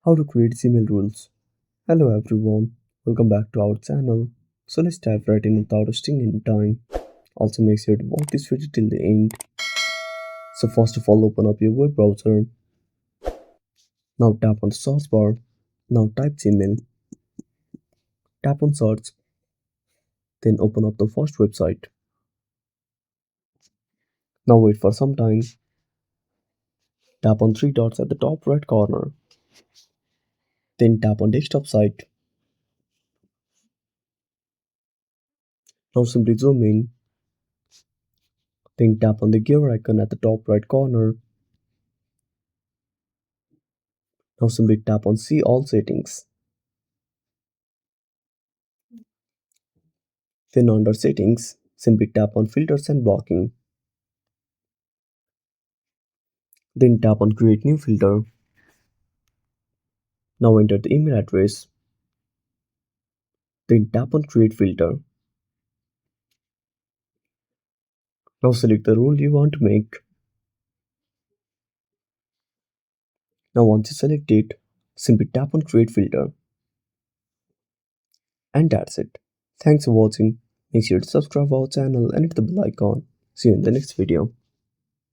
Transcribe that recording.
How to create Gmail rules. Hello everyone, welcome back to our channel. So let's dive right in without wasting any time. Also make sure to watch this video till the end. So first of all open up your web browser. Now tap on the search bar. Now type Gmail. Tap on search. Then open up the first website. Now wait for some time. Tap on three dots at the top right corner. Then tap on desktop site. Now simply zoom in. Then tap on the gear icon at the top right corner. Now simply tap on see all settings. Then under settings, simply tap on filters and blocking. Then tap on create new filter. Now enter the email address. Then tap on create filter. Now select the rule you want to make. Now once you select it, simply tap on create filter. And that's it. Thanks for watching. Make sure to subscribe our channel and hit the bell icon. See you in the next video.